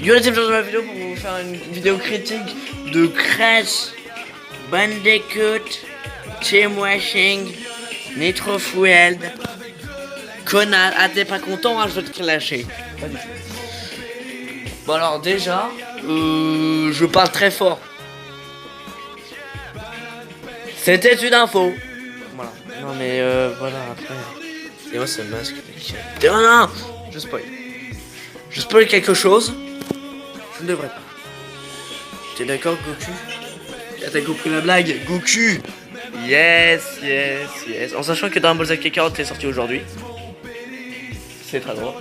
Yo les amis, dans ma vidéo pour vous faire une vidéo critique de Crash Bandicoot, Team Washing, Nitro Fueled, Connard. Ah t'es pas content, hein, je vais te lâcher. Pas du tout. Bon alors déjà, je parle très fort. C'était une info. Voilà. Non mais voilà après. Et moi c'est le masque. Non, je spoil. Je spoil quelque chose. Je ne devrais pas. T'es d'accord Goku? Ah, t'as compris la blague? Goku. Yes. En sachant que Dragon Ball Z Kakarot est sorti aujourd'hui. C'est très drôle.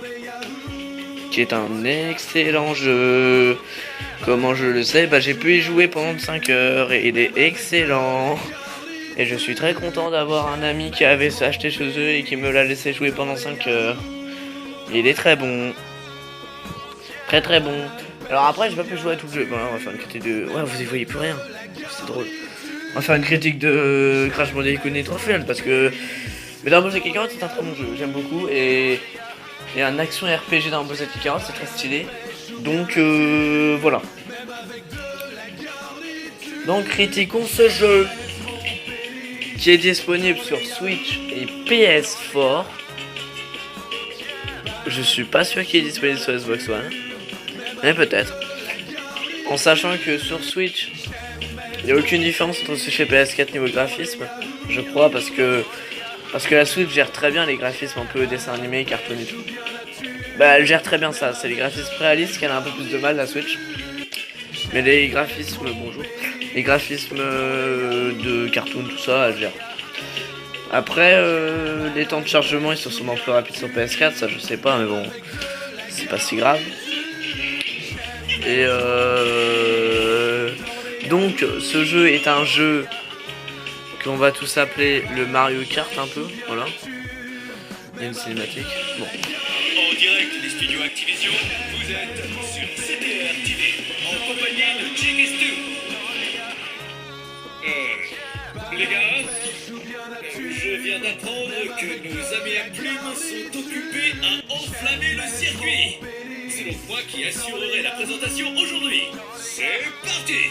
Qui est un excellent jeu. Comment je le sais? Bah j'ai pu y jouer pendant 5 heures et il est excellent. Et je suis très content d'avoir un ami qui avait acheté chez eux et qui me l'a laissé jouer pendant 5 heures. Il est très bon. Très bon. Alors après j'ai pas pu jouer à tout le jeu. Bon, là, on va faire une critique de... Ouais, vous y voyez plus rien. C'est drôle. On va faire une critique de Crash Bandicoot Nitro Fueled parce que... Mais Dragon Ball Z Kakarot c'est un très bon jeu. J'aime beaucoup et un action RPG dans Dragon Ball Z Kakarot c'est très stylé. Donc voilà. Donc critiquons ce jeu qui est disponible sur Switch et PS4. Je suis pas sûr qu'il est disponible sur Xbox One, mais peut-être. En sachant que sur Switch, il n'y a aucune différence entre ce chez PS4 niveau graphisme, je crois, parce que la Switch gère très bien les graphismes un peu dessin animé, cartoon et tout. Bah elle gère très bien ça, c'est les graphismes réalistes qu'elle a un peu plus de mal la Switch. Mais les graphismes, bonjour, les graphismes de cartoon, tout ça, elle gère. Après, les temps de chargement ils sont sûrement plus rapides sur PS4, ça je sais pas, mais bon, c'est pas si grave. Et donc, ce jeu est un jeu qu'on va tous appeler le Mario Kart un peu, voilà. Il y a une cinématique, bon. En direct des studios Activision, vous êtes sur CTR TV, en compagnie de Jigistu. Les gars, je viens d'apprendre que nos amis à Plume sont occupés à enflammer le circuit. C'est donc moi qui assurerai la présentation aujourd'hui. C'est parti!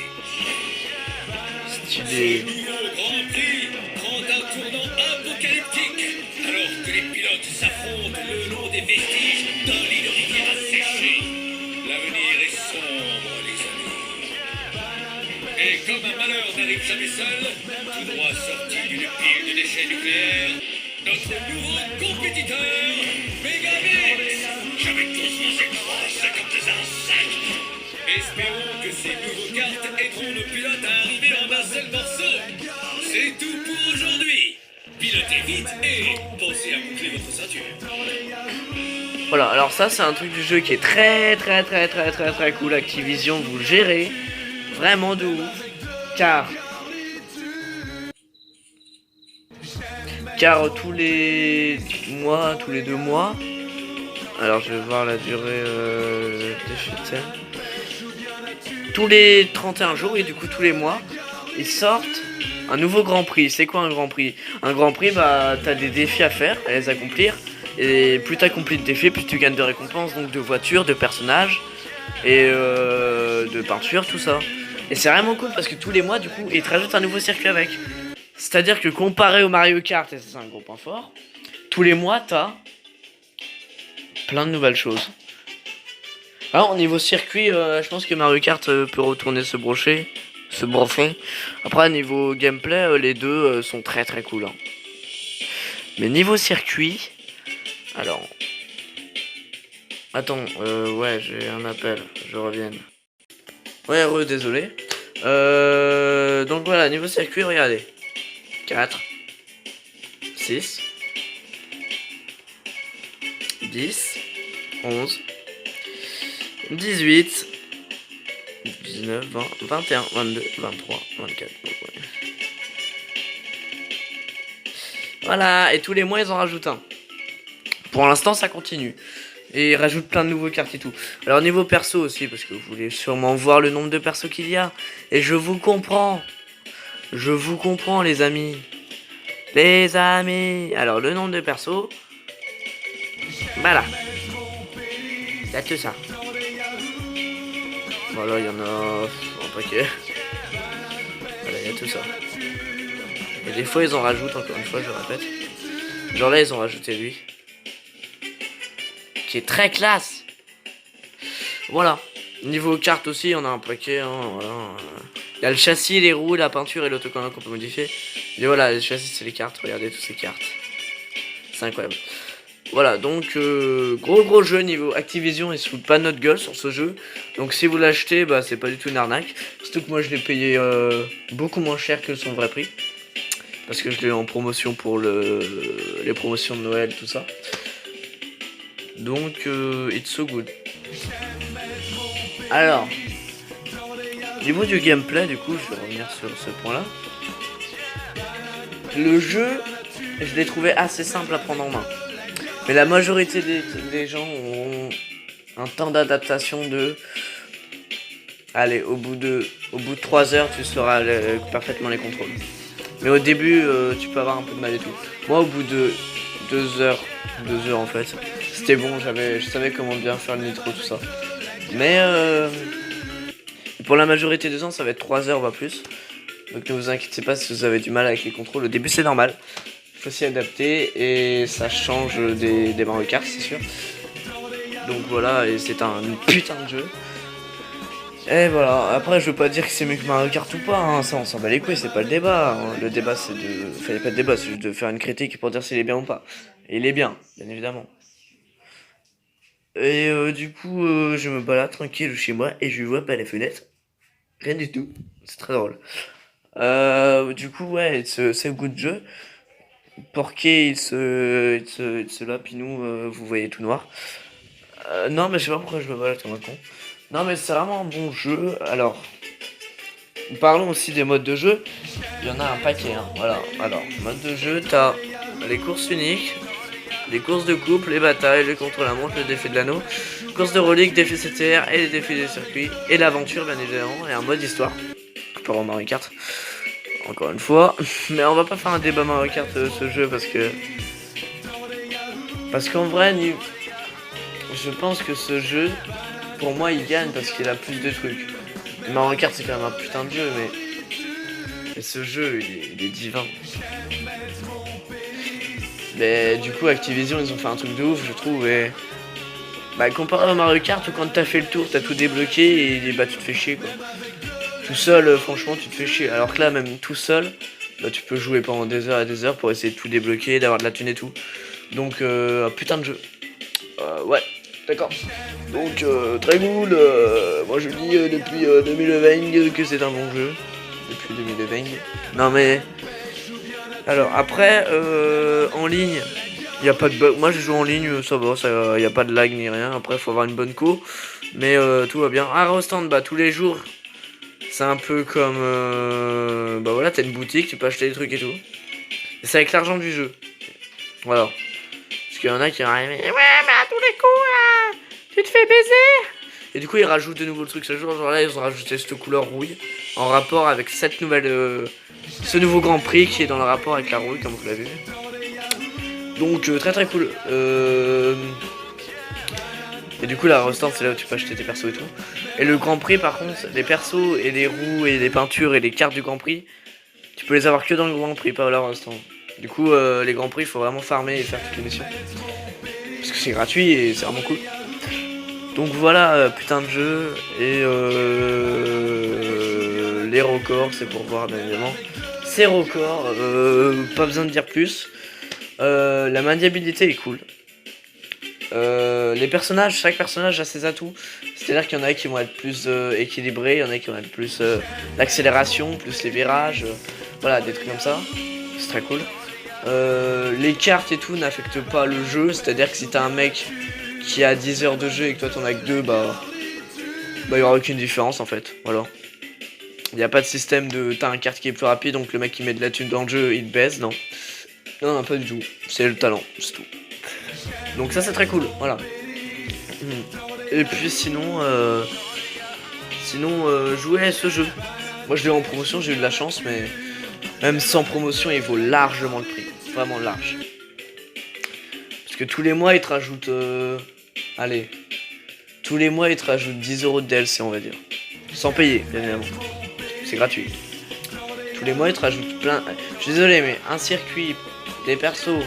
Stylé. Ce nouveau Grand Prix prend un tournant apocalyptique alors que les pilotes s'affrontent le long des vestiges d'un lit de rivière asséché. L'avenir est sombre, les amis. Et comme un malheur n'arrive jamais seul, tout droit sorti d'une pile de déchets nucléaires, notre nouveau compétiteur, Megamix, avec tous vos écrans comme des insectes. Espérons que ces nouveaux cartes aideront nos pilotes à arriver en un seul morceau. C'est tout pour aujourd'hui. Pilotez vite et pensez à boucler votre ceinture. Voilà, alors ça c'est un truc du jeu qui est très cool. Activision, vous gérez vraiment de ouf. Car tous les mois, tous les 2 mois, alors je vais voir la durée des chutes. Tous les 31 jours et du coup tous les mois, ils sortent un nouveau Grand Prix. C'est quoi un Grand Prix? Un Grand Prix, bah t'as des défis à faire, à les accomplir. Et plus t'accomplis de défis, plus tu gagnes de récompenses, donc de voitures, de personnages et de peinture, tout ça. Et c'est vraiment cool parce que tous les mois, du coup, ils te rajoutent un nouveau circuit avec. C'est-à-dire que comparé au Mario Kart, et c'est un gros point fort, tous les mois, t'as plein de nouvelles choses. Alors, au niveau circuit, je pense que Mario Kart peut retourner se brocher. Après, niveau gameplay, les deux sont très cool. Hein. Mais niveau circuit, alors... Attends, ouais, j'ai un appel, je reviens. Ouais, désolé. Donc voilà, niveau circuit, regardez. 4, 6, 10, 11, 18, 19, 20, 21, 22, 23, 24. Voilà, et tous les mois ils en rajoutent un. Pour l'instant ça continue. Et ils rajoutent plein de nouveaux cartes et tout. Alors niveau perso aussi, parce que vous voulez sûrement voir le nombre de persos qu'il y a. Et je vous comprends. Je vous comprends les amis. Les amis. Alors le nombre de persos. Voilà. Il y a tout ça. Voilà, il y en a un paquet. Voilà, il y a tout ça. Et des fois, ils en rajoutent, encore une fois, je le répète. Genre là, ils ont rajouté lui. Qui est très classe. Voilà. Niveau carte aussi, on a un paquet. Hein, voilà. Il y a le châssis, les roues, la peinture et l'autocollant qu'on peut modifier. Et voilà, les châssis, c'est les cartes. Regardez toutes ces cartes. C'est incroyable. Voilà, donc gros jeu niveau Activision, ils se foutent pas de notre gueule sur ce jeu. Donc si vous l'achetez, bah c'est pas du tout une arnaque. Surtout que moi je l'ai payé beaucoup moins cher que son vrai prix. Parce que je l'ai en promotion pour les promotions de Noël, tout ça. Donc it's so good. Alors, niveau du gameplay, du coup, je vais revenir sur ce point-là. Le jeu, je l'ai trouvé assez simple à prendre en main. Mais la majorité des gens ont un temps d'adaptation de... Allez, au bout de 3 heures, tu sauras parfaitement les contrôles. Mais au début, tu peux avoir un peu de mal et tout. Moi, au bout de 2 heures en fait, c'était bon, je savais comment bien faire le nitro, tout ça. Mais pour la majorité des gens, ça va être 3 heures, pas plus. Donc ne vous inquiétez pas si vous avez du mal avec les contrôles. Au début, c'est normal. Faut s'y adapter et ça change des Mario Kart, c'est sûr. Donc voilà, et c'est un putain de jeu. Et voilà, après je veux pas dire que c'est mieux que Mario Kart ou pas, hein. Ça on s'en bat les couilles, c'est pas le débat. Hein. Le débat c'est de... Enfin, y a pas de débat, c'est juste de faire une critique pour dire s'il est bien ou pas. Et il est bien évidemment. Et du coup, je me balade tranquille chez moi et je vois pas la fenêtre. Rien du tout, c'est très drôle. Du coup, ouais, c'est un goût de jeu. Porqué, il se là, puis nous, vous voyez tout noir. Non, mais je sais pas pourquoi je me balade comme un con. Non, mais c'est vraiment un bon jeu. Alors, parlons aussi des modes de jeu. Il y en a un paquet, hein. Voilà. Alors, mode de jeu, t'as les courses uniques, les courses de couple, les batailles, le contre-la-montre, le défi de l'anneau, course de relique, défi CTR et les défis des circuits, et l'aventure, bien évidemment, et un mode histoire. Pas vraiment Mario Kart. Encore une fois, mais on va pas faire un débat Mario Kart ce jeu parce qu'en vrai, je pense que ce jeu, pour moi, il gagne parce qu'il a plus de trucs. Mario Kart, c'est quand même un putain de jeu, mais ce jeu, il est divin. Mais du coup, Activision, ils ont fait un truc de ouf, je trouve. Et bah, comparé à Mario Kart, où quand t'as fait le tour, t'as tout débloqué et bah, tu te fais chier, quoi. Tout seul, franchement, tu te fais chier. Alors que là, même tout seul, bah, tu peux jouer pendant des heures et des heures pour essayer de tout débloquer, d'avoir de la thune et tout. Donc, un putain de jeu. Ouais, d'accord. Donc, très cool. Moi, je dis depuis 2020 que c'est un bon jeu. Depuis 2020. Non, mais... Alors, après, en ligne, il n'y a pas de bug. Moi, je joue en ligne, ça va, il n'y a pas de lag ni rien. Après, il faut avoir une bonne co. Mais tout va bien. Ah, Rostand, bah, tous les jours... C'est un peu comme... bah voilà, t'as une boutique, tu peux acheter des trucs et tout. Et c'est avec l'argent du jeu. Voilà. Parce qu'il y en a qui arrivent... Ouais, mais à tous les coups, là, tu te fais baiser. Et du coup, ils rajoutent de nouveaux trucs ce jour. Genre là, ils ont rajouté cette couleur rouille. En rapport avec cette nouvelle... ce nouveau Grand Prix qui est dans le rapport avec la rouille, comme vous l'avez vu. Donc, très cool. Et du coup la restante c'est là où tu peux acheter tes persos et tout. Et le Grand Prix par contre, les persos et les roues et les peintures et les cartes du Grand Prix, tu peux les avoir que dans le Grand Prix, pas à la restante. Du coup les Grands Prix il faut vraiment farmer et faire toutes les missions. Parce que c'est gratuit et c'est vraiment cool. Donc voilà, putain de jeu. Et les records, c'est pour voir bien évidemment. Ces records, pas besoin de dire plus. La maniabilité est cool. Les personnages, chaque personnage a ses atouts. C'est-à-dire qu'il y en a qui vont être plus équilibrés, il y en a qui vont être plus l'accélération, plus les virages, voilà, des trucs comme ça. C'est très cool. Les cartes et tout n'affectent pas le jeu, c'est-à-dire que si t'as un mec qui a 10 heures de jeu et que toi t'en as que 2, bah il y aura aucune différence en fait, voilà. Il n'y a pas de système de t'as un carte qui est plus rapide donc le mec qui met de la thune dans le jeu il te baise, non. Non, pas du tout, c'est le talent, c'est tout. Donc ça c'est très cool, voilà. Et puis sinon, jouer à ce jeu. Moi je l'ai en promotion, j'ai eu de la chance, mais même sans promotion il vaut largement le prix, vraiment large. Parce que tous les mois ils te rajoutent, allez, tous les mois ils te rajoutent 10 € de DLC on va dire. Sans payer, bien évidemment. C'est gratuit. Tous les mois, ils te rajoutent plein... Je suis désolé, mais un circuit, des persos,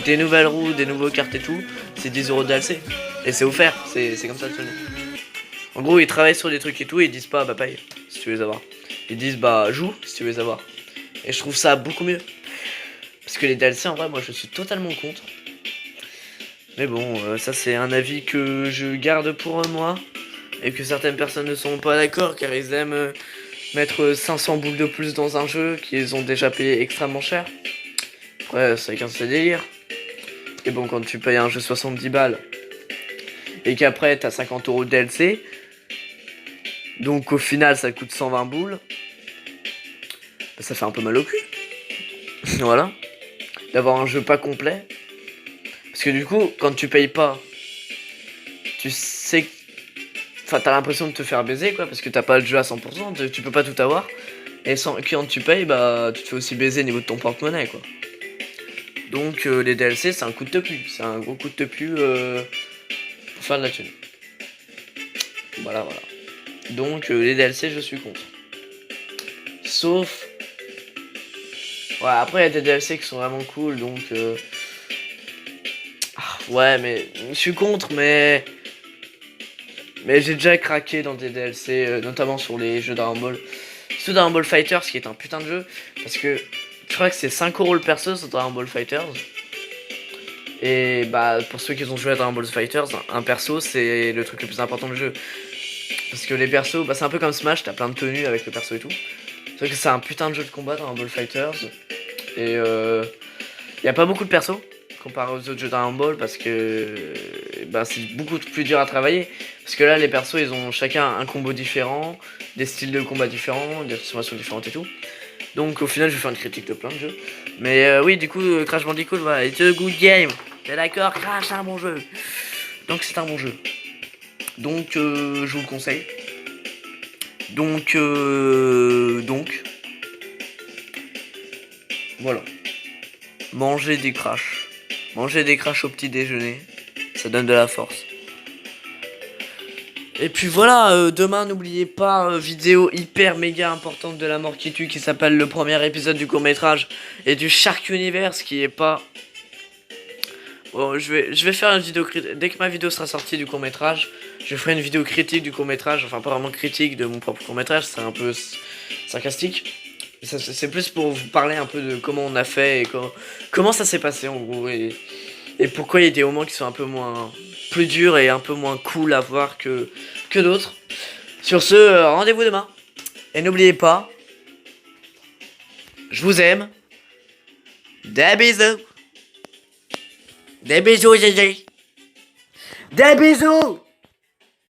des nouvelles roues, des nouveaux cartes et tout, c'est 10 € de DLC. Et c'est offert, c'est comme ça le truc. En gros, ils travaillent sur des trucs et tout, et ils disent pas, bah paye, si tu veux les avoir. Ils disent, bah joue, si tu veux les avoir. Et je trouve ça beaucoup mieux. Parce que les DLC, en vrai, moi, je suis totalement contre. Mais bon, ça, c'est un avis que je garde pour moi. Et que certaines personnes ne sont pas d'accord, car ils aiment mettre 500 boules de plus dans un jeu qu'ils ont déjà payé extrêmement cher. Après, c'est qu'un seul délire. Et bon, quand tu payes un jeu 70 balles, et qu'après, t'as 50 € de DLC, donc au final, ça coûte 120 boules, bah, ça fait un peu mal au cul. Voilà. D'avoir un jeu pas complet. Parce que du coup, quand tu payes pas, tu sais que... Enfin, t'as l'impression de te faire baiser, quoi, parce que t'as pas le jeu à 100%, tu peux pas tout avoir. Et quand tu payes, bah, tu te fais aussi baiser au niveau de ton porte-monnaie, quoi. Donc, les DLC, c'est un coup de tepu. C'est un gros coup de tepu pour faire de la thune. Voilà, voilà. Donc, les DLC, je suis contre. Sauf... Ouais, après, il y a des DLC qui sont vraiment cool, donc... Ouais, mais... Je suis contre, mais j'ai déjà craqué dans des DLC, notamment sur les jeux Dragon Ball. Surtout Dragon Ball Fighters, qui est un putain de jeu. Parce que je crois que c'est 5 € le perso sur Dragon Ball Fighters. Et bah, pour ceux qui ont joué à Dragon Ball Fighters, un perso, c'est le truc le plus important du jeu. Parce que les persos, bah, c'est un peu comme Smash, t'as plein de tenues avec le perso et tout. C'est vrai que c'est un putain de jeu de combat, Dragon Ball Fighters. Et y a pas beaucoup de persos comparé aux autres jeux Dragon Ball parce que bah, c'est beaucoup plus dur à travailler. Parce que là, les persos, ils ont chacun un combo différent, des styles de combat différents, des transformations différentes et tout. Donc au final, je vais faire une critique de plein de jeux. Mais oui, du coup, Crash Bandicoot, voilà, it's a good game. T'es d'accord? Crash, c'est un bon jeu. Donc c'est un bon jeu. Donc je vous le conseille. Donc voilà. Manger des Crash. Manger des Crash au petit déjeuner. Ça donne de la force. Et puis voilà, demain n'oubliez pas, vidéo hyper méga importante de La Mort qui tue, qui s'appelle le premier épisode du court-métrage et du Shark Universe qui est pas... Bon, je vais faire une vidéo critique. Dès que ma vidéo sera sortie du court-métrage, je ferai une vidéo critique du court-métrage, enfin pas vraiment critique de mon propre court-métrage, c'est un peu sarcastique. C'est plus pour vous parler un peu de comment on a fait et comment ça s'est passé en gros et pourquoi il y a des moments qui sont un peu moins plus durs et un peu moins cool à voir que d'autres. Sur ce, rendez-vous demain. Et n'oubliez pas, je vous aime. Des bisous. Des bisous, GG. Des bisous.